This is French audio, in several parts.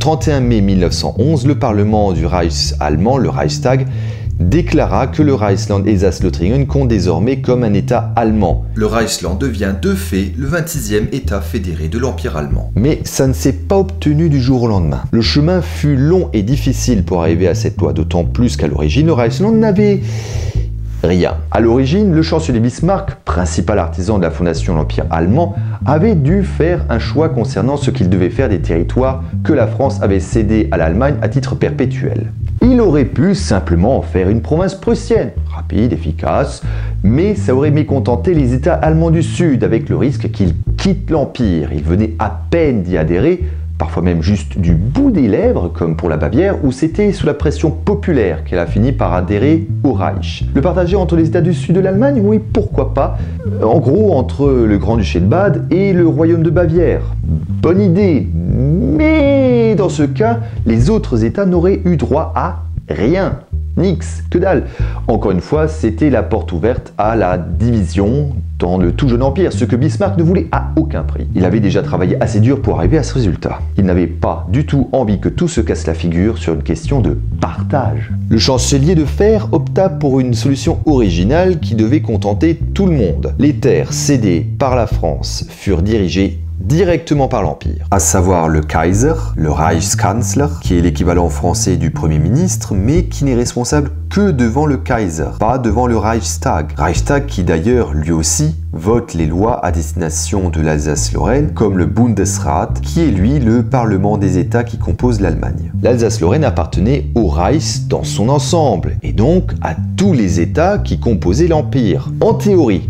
31 mai 1911, le Parlement du Reich allemand, le Reichstag, déclara que le Reichsland Elsass-Lothringen compte désormais comme un État allemand. Le Reichsland devient de fait le 26e État fédéré de l'Empire allemand. Mais ça ne s'est pas obtenu du jour au lendemain. Le chemin fut long et difficile pour arriver à cette loi, d'autant plus qu'à l'origine, le Reichsland n'avait rien. À l'origine, le chancelier Bismarck, principal artisan de la fondation de l'Empire allemand, avait dû faire un choix concernant ce qu'il devait faire des territoires que la France avait cédés à l'Allemagne à titre perpétuel. Il aurait pu simplement en faire une province prussienne, rapide, efficace, mais ça aurait mécontenté les États allemands du Sud, avec le risque qu'ils quittent l'Empire. Ils venaient à peine d'y adhérer, parfois même juste du bout des lèvres, comme pour la Bavière, où c'était sous la pression populaire qu'elle a fini par adhérer au Reich. Le partager entre les États du Sud de l'Allemagne, oui, pourquoi pas. En gros, entre le Grand-Duché de Bade et le Royaume de Bavière. Bonne idée, mais dans ce cas, les autres États n'auraient eu droit à rien. Nix, que dalle. Encore une fois, c'était la porte ouverte à la division dans le tout jeune empire, ce que Bismarck ne voulait à aucun prix. Il avait déjà travaillé assez dur pour arriver à ce résultat. Il n'avait pas du tout envie que tout se casse la figure sur une question de partage. Le chancelier de fer opta pour une solution originale qui devait contenter tout le monde. Les terres cédées par la France furent dirigées directement par l'Empire, à savoir le Kaiser, le Reichskanzler, qui est l'équivalent français du Premier ministre, mais qui n'est responsable que devant le Kaiser, pas devant le Reichstag. Reichstag qui d'ailleurs, lui aussi, vote les lois à destination de l'Alsace-Lorraine, comme le Bundesrat, qui est lui le Parlement des États qui composent l'Allemagne. L'Alsace-Lorraine appartenait au Reich dans son ensemble, et donc à tous les États qui composaient l'Empire. En théorie,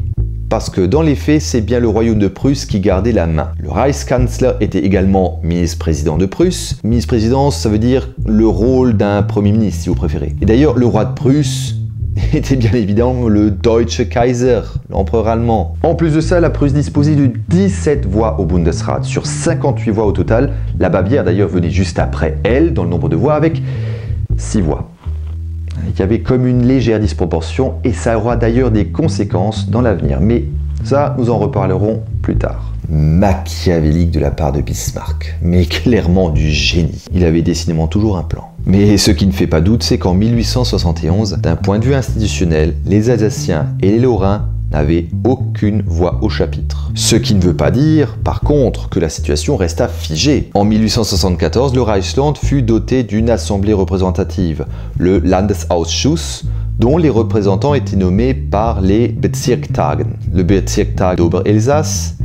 parce que dans les faits, c'est bien le royaume de Prusse qui gardait la main. Le Reichskanzler était également ministre-président de Prusse. Ministre-président, ça veut dire le rôle d'un premier ministre, si vous préférez. Et d'ailleurs, le roi de Prusse était bien évidemment le Deutsche Kaiser, l'empereur allemand. En plus de ça, la Prusse disposait de 17 voix au Bundesrat, sur 58 voix au total. La Bavière d'ailleurs venait juste après elle, dans le nombre de voix, avec 6 voix. Il y avait comme une légère disproportion et ça aura d'ailleurs des conséquences dans l'avenir. Mais ça, nous en reparlerons plus tard. Machiavélique de la part de Bismarck, mais clairement du génie. Il avait décidément toujours un plan. Mais ce qui ne fait pas doute, c'est qu'en 1871, d'un point de vue institutionnel, les Alsaciens et les Lorrains n'avaient aucune voix au chapitre. Ce qui ne veut pas dire, par contre, que la situation resta figée. En 1874, le Reichsland fut doté d'une assemblée représentative, le Landesausschuss, dont les représentants étaient nommés par les Bezirktagen, le Bezirktag d'Oberelsass,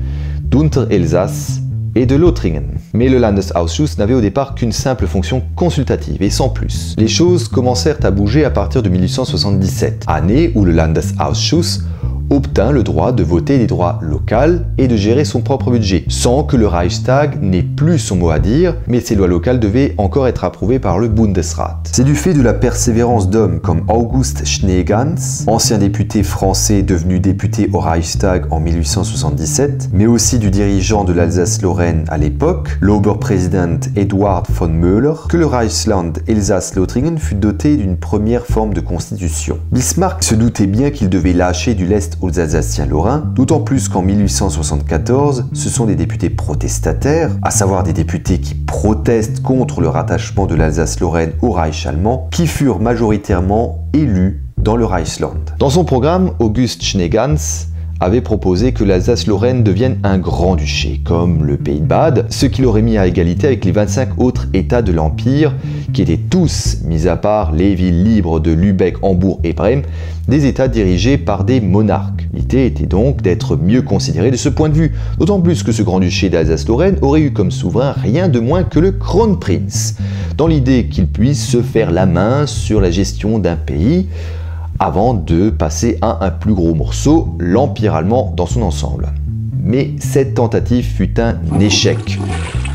d'Unterelsass et de Lothringen. Mais le Landesausschuss n'avait au départ qu'une simple fonction consultative et sans plus. Les choses commencèrent à bouger à partir de 1877, année où le Landesausschuss obtint le droit de voter des droits locaux et de gérer son propre budget, sans que le Reichstag n'ait plus son mot à dire, mais ces lois locales devaient encore être approuvées par le Bundesrat. C'est du fait de la persévérance d'hommes comme August Schneegans, ancien député français devenu député au Reichstag en 1877, mais aussi du dirigeant de l'Alsace-Lorraine à l'époque, l'Oberpräsident Eduard von Möller, que le Reichsland Elsass-Lothringen fut doté d'une première forme de constitution. Bismarck se doutait bien qu'il devait lâcher du lest aux Alsaciens lorrains, d'autant plus qu'en 1874, ce sont des députés protestataires, à savoir des députés qui protestent contre le rattachement de l'Alsace-Lorraine au Reich allemand, qui furent majoritairement élus dans le Reichsland. Dans son programme, August Schneegans avait proposé que l'Alsace-Lorraine devienne un grand-duché, comme le Pays de Bade, ce qui l'aurait mis à égalité avec les 25 autres États de l'Empire, qui étaient tous, mis à part les villes libres de Lübeck, Hambourg et Brême, des États dirigés par des monarques. L'idée était donc d'être mieux considéré de ce point de vue, d'autant plus que ce grand-duché d'Alsace-Lorraine aurait eu comme souverain rien de moins que le Kronprinz, dans l'idée qu'il puisse se faire la main sur la gestion d'un pays, avant de passer à un plus gros morceau, l'Empire allemand dans son ensemble. Mais cette tentative fut un échec,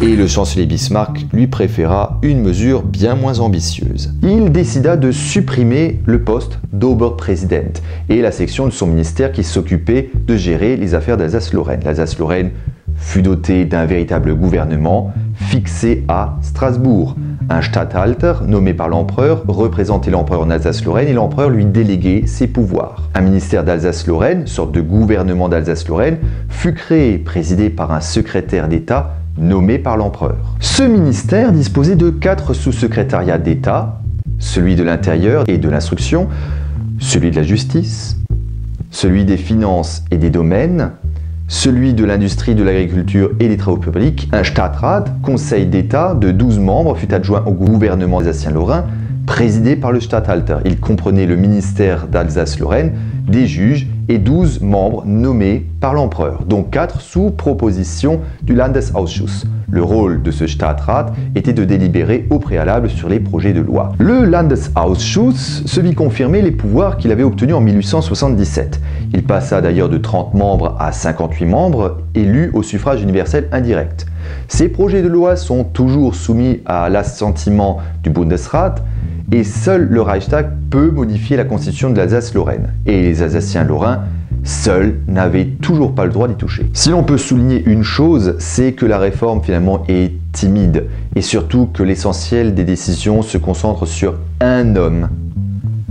et le chancelier Bismarck lui préféra une mesure bien moins ambitieuse. Il décida de supprimer le poste d'Oberpräsident et la section de son ministère qui s'occupait de gérer les affaires d'Alsace-Lorraine. L'Alsace-Lorraine fut dotée d'un véritable gouvernement fixé à Strasbourg. Un Statthalter nommé par l'empereur représentait l'empereur en Alsace-Lorraine et l'empereur lui déléguait ses pouvoirs. Un ministère d'Alsace-Lorraine, sorte de gouvernement d'Alsace-Lorraine, fut créé, présidé par un secrétaire d'État nommés par l'empereur. Ce ministère disposait de 4 sous-secrétariats d'État, celui de l'Intérieur et de l'Instruction, celui de la Justice, celui des Finances et des Domaines, celui de l'Industrie, de l'Agriculture et des Travaux publics. Un Stadtrat, conseil d'État de 12 membres, fut adjoint au gouvernement alsacien-lorrain, présidé par le Statthalter. Il comprenait le ministère d'Alsace-Lorraine, des juges et 12 membres nommés par l'empereur, dont 4 sous proposition du Landesausschuss. Le rôle de ce Stadtrat était de délibérer au préalable sur les projets de loi. Le Landesausschuss se vit confirmer les pouvoirs qu'il avait obtenus en 1877. Il passa d'ailleurs de 30 membres à 58 membres, élus au suffrage universel indirect. Ces projets de loi sont toujours soumis à l'assentiment du Bundesrat, et seul le Reichstag peut modifier la constitution de l'Alsace-Lorraine. Et les Alsaciens-Lorrains, seuls, n'avaient toujours pas le droit d'y toucher. Si l'on peut souligner une chose, c'est que la réforme finalement est timide, et surtout que l'essentiel des décisions se concentre sur un homme,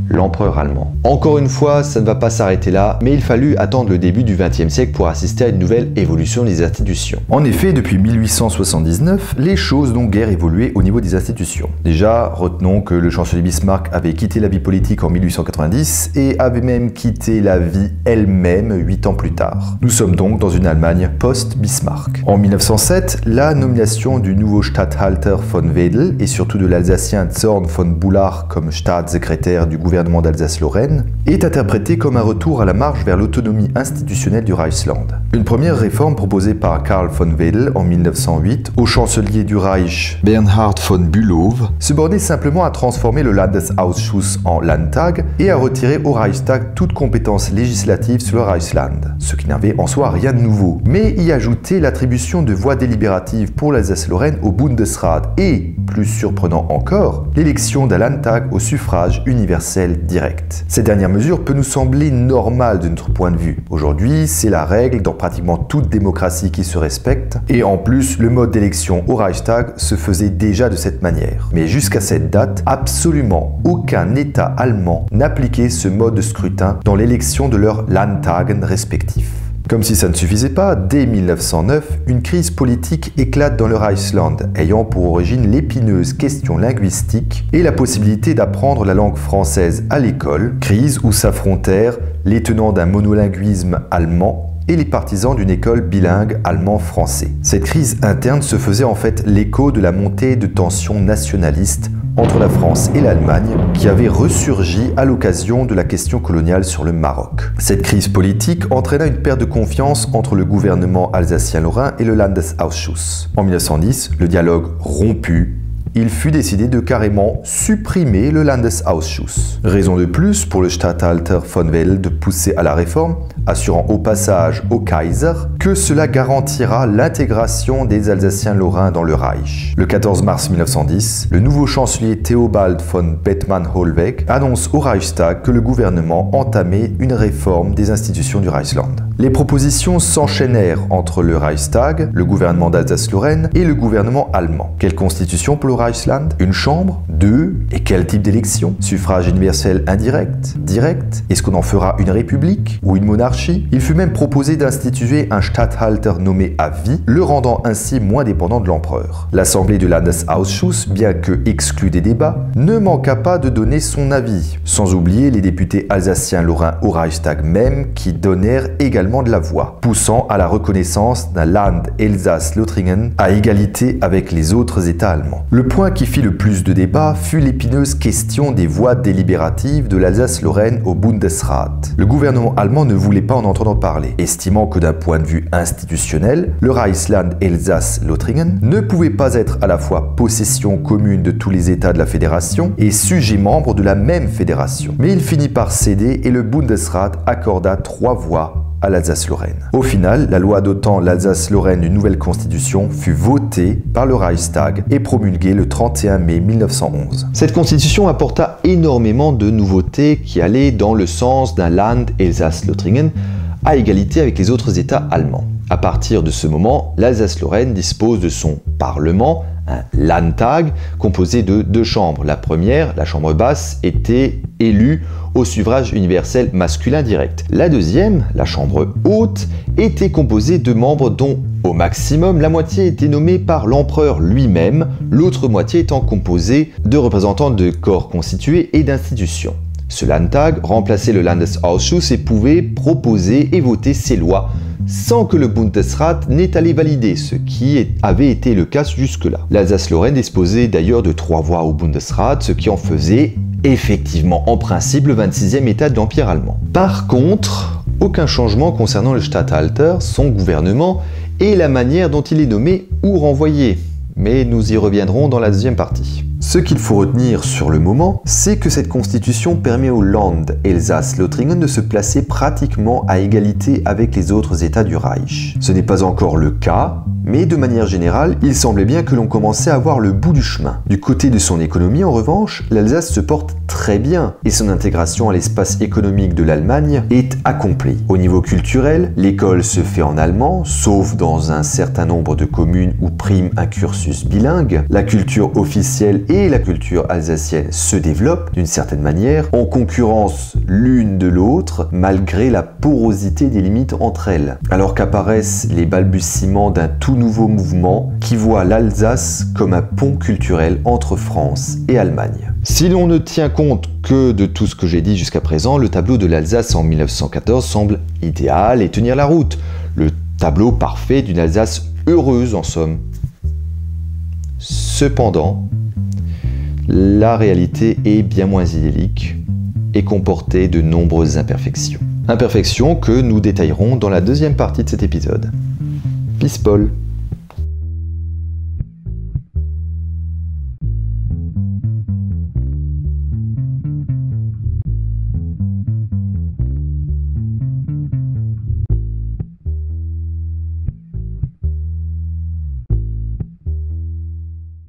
l'empereur allemand. Encore une fois, ça ne va pas s'arrêter là, mais il fallut attendre le début du XXe siècle pour assister à une nouvelle évolution des institutions. En effet, depuis 1879, les choses n'ont guère évolué au niveau des institutions. Déjà, retenons que le chancelier Bismarck avait quitté la vie politique en 1890 et avait même quitté la vie elle-même 8 ans plus tard. Nous sommes donc dans une Allemagne post-Bismarck. En 1907, la nomination du nouveau Statthalter von Wedel et surtout de l'Alsacien Zorn von Bullach comme Staatssekrétaire du gouvernement d'Alsace-Lorraine est interprété comme un retour à la marche vers l'autonomie institutionnelle du Reichsland. Une première réforme proposée par Karl von Wedel en 1908 au chancelier du Reich Bernhard von Bülow se bornait simplement à transformer le Landesausschuss en Landtag et à retirer au Reichstag toute compétence législative sur le Reichsland, ce qui n'avait en soi rien de nouveau, mais y ajouter l'attribution de voix délibératives pour l'Alsace-Lorraine au Bundesrat et, plus surprenant encore, l'élection d'un Landtag au suffrage universel direct. Cette dernière mesure peut nous sembler normale de notre point de vue. Aujourd'hui, c'est la règle dans pratiquement toute démocratie qui se respecte, et en plus, le mode d'élection au Reichstag se faisait déjà de cette manière. Mais jusqu'à cette date, absolument aucun État allemand n'appliquait ce mode de scrutin dans l'élection de leurs Landtagen respectifs. Comme si ça ne suffisait pas, dès 1909, une crise politique éclate dans le Reichsland, ayant pour origine l'épineuse question linguistique et la possibilité d'apprendre la langue française à l'école, crise où s'affrontèrent les tenants d'un monolinguisme allemand et les partisans d'une école bilingue allemand-français. Cette crise interne se faisait en fait l'écho de la montée de tensions nationalistes entre la France et l'Allemagne qui avait ressurgi à l'occasion de la question coloniale sur le Maroc. Cette crise politique entraîna une perte de confiance entre le gouvernement alsacien-lorrain et le Landesausschuss. En 1910, le dialogue rompu, il fut décidé de carrément supprimer le Landesausschuss. Raison de plus pour le Statthalter von Wedel de pousser à la réforme, assurant au passage au Kaiser que cela garantira l'intégration des Alsaciens-Lorrains dans le Reich. Le 14 mars 1910, le nouveau chancelier Theobald von Bethmann-Hollweg annonce au Reichstag que le gouvernement entamait une réforme des institutions du Reichsland. Les propositions s'enchaînèrent entre le Reichstag, le gouvernement d'Alsace-Lorraine et le gouvernement allemand. Quelle constitution pour le Reichsland? Une chambre? 2? Et quel type d'élection? Suffrage universel indirect? Direct? Est-ce qu'on en fera une république ou une monarchie? Il fut même proposé d'instituer un Statthalter nommé à vie, le rendant ainsi moins dépendant de l'empereur. L'assemblée du Landesausschuss, bien que exclue des débats, ne manqua pas de donner son avis, sans oublier les députés alsaciens-lorrains au Reichstag même qui donnèrent également de la voix, poussant à la reconnaissance d'un Land Elsass-Lothringen à égalité avec les autres États allemands. Le point qui fit le plus de débats fut l'épineuse question des voix délibératives de l'Alsace-Lorraine au Bundesrat. Le gouvernement allemand ne voulait pas en entendre parler, estimant que d'un point de vue institutionnel, le Reichsland Elsass-Lothringen ne pouvait pas être à la fois possession commune de tous les États de la fédération et sujet membre de la même fédération. Mais il finit par céder et le Bundesrat accorda 3 voix à l'Alsace-Lorraine. Au final, la loi dotant l'Alsace-Lorraine d'une nouvelle constitution fut votée par le Reichstag et promulguée le 31 mai 1911. Cette constitution apporta énormément de nouveautés qui allaient dans le sens d'un Land Elsass-Lothringen à égalité avec les autres États allemands. À partir de ce moment, l'Alsace-Lorraine dispose de son parlement, un Landtag, composé de 2 chambres. La première, la chambre basse, était élue au suffrage universel masculin direct. La deuxième, la chambre haute, était composée de membres dont Au maximum, la moitié était nommée par l'empereur lui-même, l'autre moitié étant composée de représentants de corps constitués et d'institutions. Ce Landtag remplaçait le Landesausschuss et pouvait proposer et voter ses lois sans que le Bundesrat n'ait à les valider, ce qui avait été le cas jusque-là. L'Alsace-Lorraine disposait d'ailleurs de 3 voix au Bundesrat, ce qui en faisait effectivement en principe le 26e État de l'Empire allemand. Par contre, aucun changement concernant le Statthalter, son gouvernement et la manière dont il est nommé ou renvoyé. Mais nous y reviendrons dans la deuxième partie. Ce qu'il faut retenir sur le moment, c'est que cette constitution permet au Land Elsass-Lothringen de se placer pratiquement à égalité avec les autres États du Reich. Ce n'est pas encore le cas, mais de manière générale, il semblait bien que l'on commençait à voir le bout du chemin. Du côté de son économie, en revanche, l'Alsace se porte très bien et son intégration à l'espace économique de l'Allemagne est accomplie. Au niveau culturel, l'école se fait en allemand, sauf dans un certain nombre de communes où prime un cursus bilingue. La culture officielle et la culture alsacienne se développent d'une certaine manière, en concurrence l'une de l'autre, malgré la porosité des limites entre elles. Alors qu'apparaissent les balbutiements d'un tout nouveau mouvement qui voit l'Alsace comme un pont culturel entre France et Allemagne. Si l'on ne tient compte que de tout ce que j'ai dit jusqu'à présent, le tableau de l'Alsace en 1914 semble idéal et tenir la route. Le tableau parfait d'une Alsace heureuse en somme. Cependant, la réalité est bien moins idyllique et comportait de nombreuses imperfections. Imperfections que nous détaillerons dans la deuxième partie de cet épisode. Peace Paul.